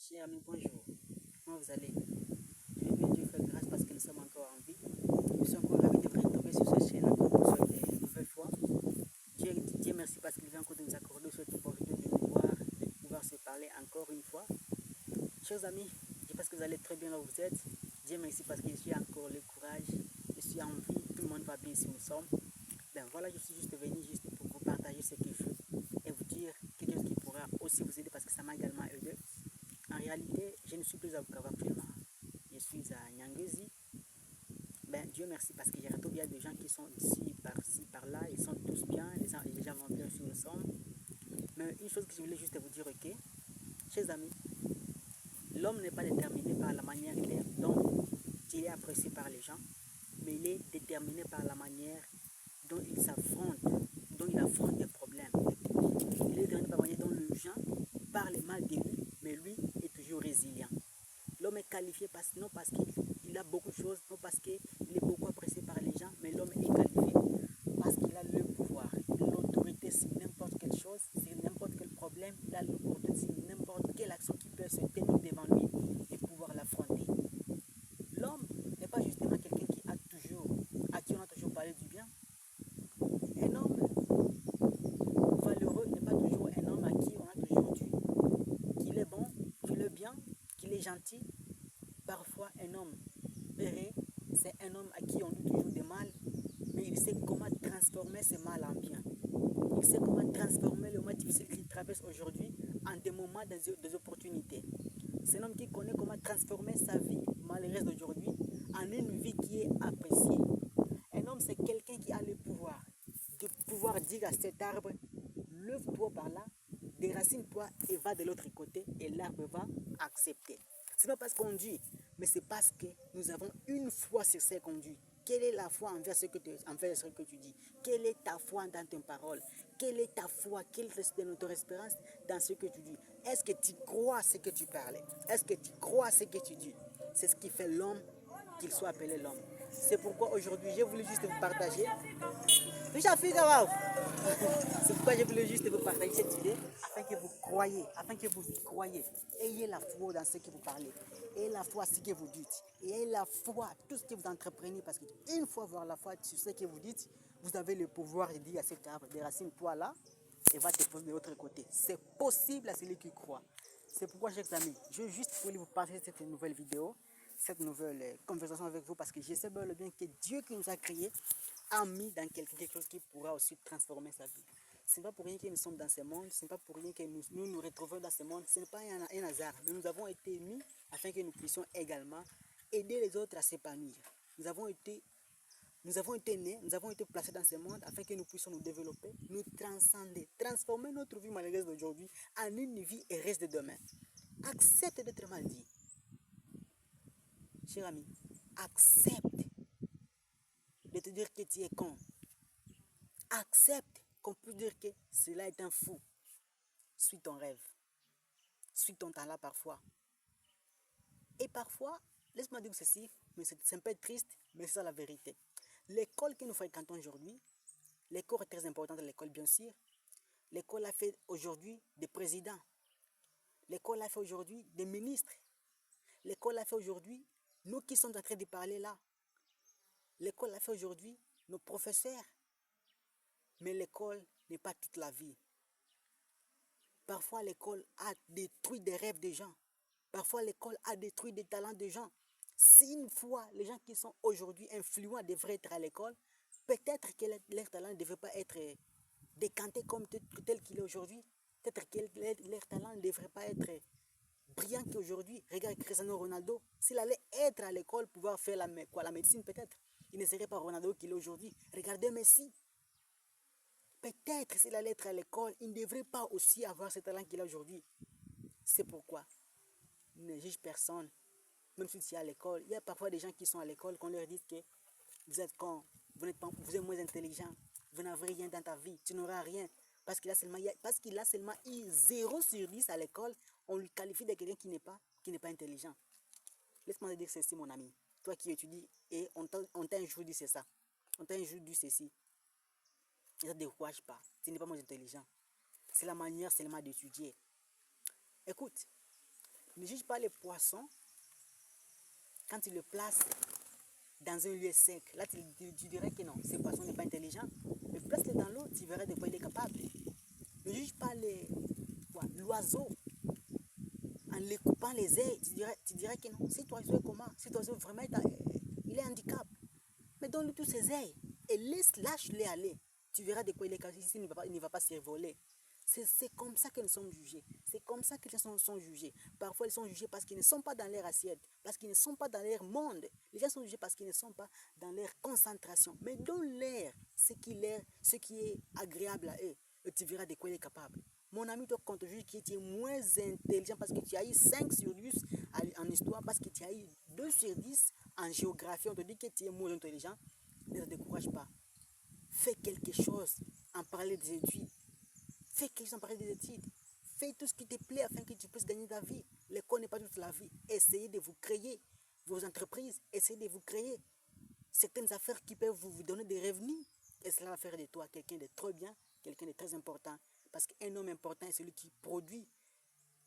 Chers amis, bonjour. Comment vous allez? Je vais bien Dieu faire grâce parce que nous sommes encore en vie. Je suis encore ravi de vous retrouver sur cette chaîne encore pour cette nouvelle fois. Dieu merci parce qu'il vient encore de nous accorder cette opportunité de nous voir, de pouvoir se parler encore une fois. Chers amis, je pense que vous allez très bien là où vous êtes. Dieu merci parce que j'ai encore le courage. Je suis en vie, tout le monde va bien ici où nous sommes. Ben voilà, je suis juste venu juste pour vous partager ce que je veux et vous dire quelque chose qui pourra aussi vous aider parce que ça m'a également aidé. En réalité, je ne suis plus à Bukavu actuellement. Je suis à Nyangezi. Ben, Dieu merci parce que j'ai retrouvé des gens qui sont ici, par-là. Ils sont tous bien. Les gens vont bien où nous sommes. Mais une chose que je voulais juste vous dire, ok, chers amis, l'homme n'est pas déterminé par la manière dont il est apprécié par les gens, mais il est déterminé par la manière dont il s'affronte, dont il affronte des problèmes. Il est déterminé par la manière dont les gens parlent mal de lui, mais lui est toujours résilient. L'homme est qualifié non parce qu'il a beaucoup de choses, non parce qu'il est beaucoup apprécié par les gens, mais l'homme est qualifié parce qu'il a le pouvoir, l'autorité sur n'importe quelle chose, sur n'importe quel problème, il a l'autorité sur n'importe quelle action qui peut se tenir devant lui et pouvoir l'affronter. L'homme n'est pas justement quelqu'un à qui on a toujours parlé du bien. Un homme valeureux n'est pas toujours un homme à qui on a toujours dit qu'il est bon, qu'il est bien, qu'il est gentil. Parfois, un homme heureux, c'est un homme à qui on dit toujours du mal, mais il sait comment transformer ce mal en bien. Il sait comment transformer le moment difficile qu'il traverse aujourd'hui en des moments, des opportunités. C'est un homme qui connaît comment transformer sa vie malheureuse d'aujourd'hui en une vie qui est appréciée. Un homme, c'est quelqu'un qui a le pouvoir de pouvoir dire à cet arbre, lève-toi par là, déracine-toi et va de l'autre côté, et l'arbre va accepter. Ce n'est pas parce qu'on dit, mais c'est parce que nous avons une foi sur ce qu'on dit. Quelle est la foi envers ce que tu dis? Quelle est ta foi dans tes paroles? Quelle est ta foi? Quelle est notre espérance dans ce que tu dis? Est-ce que tu crois ce que tu parles? Est-ce que tu crois ce que tu dis? C'est ce qui fait l'homme, qu'il soit appelé l'homme. C'est pourquoi aujourd'hui, j'ai voulu juste vous partager. C'est pourquoi je voulais juste vous partager cette idée afin que vous croyez, ayez la foi dans ce que vous parlez, ayez la foi à ce que vous dites, ayez la foi à tout ce que vous entreprenez parce qu'une fois avoir la foi sur ce que vous dites, vous avez le pouvoir de dire à cet arbre, déracine-toi là et va te poser de l'autre côté. C'est possible à celui qui croit. C'est pourquoi, chers amis, je veux juste vous partager cette nouvelle vidéo, cette nouvelle conversation avec vous parce que je sais bel et bien que Dieu qui nous a créés a mis dans quelqu'un quelque chose qui pourra aussi transformer sa vie. Ce n'est pas pour rien que nous sommes dans ce monde, ce n'est pas pour rien que nous retrouvons dans ce monde, ce n'est pas un hasard, mais nous avons été mis afin que nous puissions également aider les autres à s'épanouir. Nous avons été nés, nous avons été placés dans ce monde afin que nous puissions nous développer, nous transcender, transformer notre vie malheureuse d'aujourd'hui en une vie heureuse de demain. Accepte d'être mal dit. Cher ami, accepte de te dire que tu es con. Accepte qu'on puisse dire que cela est un fou. Suis ton rêve. Suis ton talent parfois. Et parfois, laisse-moi dire ceci, mais c'est un peu triste, mais c'est ça la vérité. L'école que nous fréquentons aujourd'hui, l'école est très importante, l'école bien sûr. L'école a fait aujourd'hui des présidents. L'école a fait aujourd'hui des ministres. L'école a fait aujourd'hui nous qui sommes en train de parler là. L'école a fait aujourd'hui nos professeurs. Mais l'école n'est pas toute la vie. Parfois, l'école a détruit des rêves des gens. Parfois, l'école a détruit des talents des gens. Si une fois les gens qui sont aujourd'hui influents devraient être à l'école, peut-être que leur talent ne devrait pas être décanté comme tel qu'il est aujourd'hui. Peut-être que leur talent ne devrait pas être brillant qu'aujourd'hui. Regarde Cristiano Ronaldo. S'il allait être à l'école, pouvoir faire la médecine peut-être, il ne serait pas Ronaldo qu'il est aujourd'hui. Regardez Messi. Peut-être s'il allait être à l'école, il ne devrait pas aussi avoir ce talent qu'il a aujourd'hui. C'est pourquoi ne juge personne, même si tu es à l'école. Il y a parfois des gens qui sont à l'école, qu'on leur dit que vous êtes con, vous êtes moins intelligent, vous n'avez rien dans ta vie, tu n'auras rien. Parce qu'il a seulement eu 0 sur 10 à l'école, on lui qualifie de quelqu'un qui n'est pas intelligent. Laisse-moi te dire ceci, mon ami. Toi qui étudies, et on t'a un jour dit c'est ça. On t'a un jour dit ceci. Ne te décourage pas, tu n'es pas moins intelligent. C'est la manière seulement d'étudier. Écoute, Ne juge pas les poissons quand tu le places dans un lieu sec. Là, tu dirais que non, ce poisson n'est pas intelligent. Mais place-le dans l'eau, tu verras de quoi il est capable. Ne juge pas l'oiseau en les coupant les ailes. Tu dirais que non, cet oiseau est comment? Cet oiseau vraiment, il est handicap. Mais donne-lui tous ses ailes et lâche-les aller. Tu verras de quoi il est capable. Ici, il ne va pas s'envoler. C'est comme ça que nous sommes jugés. C'est comme ça que les gens sont jugés. Parfois, ils sont jugés parce qu'ils ne sont pas dans leur assiette, parce qu'ils ne sont pas dans leur monde. Les gens sont jugés parce qu'ils ne sont pas dans leur concentration. Mais donne-leur ce qui est agréable à eux. Et tu verras de quoi il est capable. Mon ami, toi, quand tu juges que tu es moins intelligent parce que tu as eu 5 sur 10 en histoire, parce que tu as eu 2 sur 10 en géographie, on te dit que tu es moins intelligent, ne te décourage pas. Fais quelque chose en parler des études. Fais quelque chose en parler des études. Fais tout ce qui te plaît afin que tu puisses gagner ta vie. L'école n'est pas toute la vie. Essayez de vous créer vos entreprises. Essayez de vous créer certaines affaires qui peuvent vous donner des revenus. Et cela va faire de toi quelqu'un de très bien, quelqu'un de très important. Parce qu'un homme important est celui qui produit.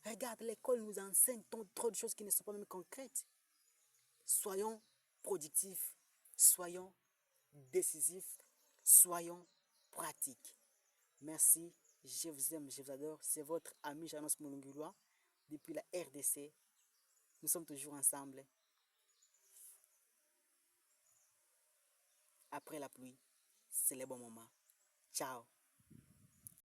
Regarde, l'école nous enseigne trop de choses qui ne sont pas même concrètes. Soyons productifs, soyons décisifs, soyons pratiques. Merci, je vous aime, je vous adore. C'est votre ami Janos Moulungulois depuis la RDC. Nous sommes toujours ensemble. Après la pluie, c'est le bon moment. Ciao.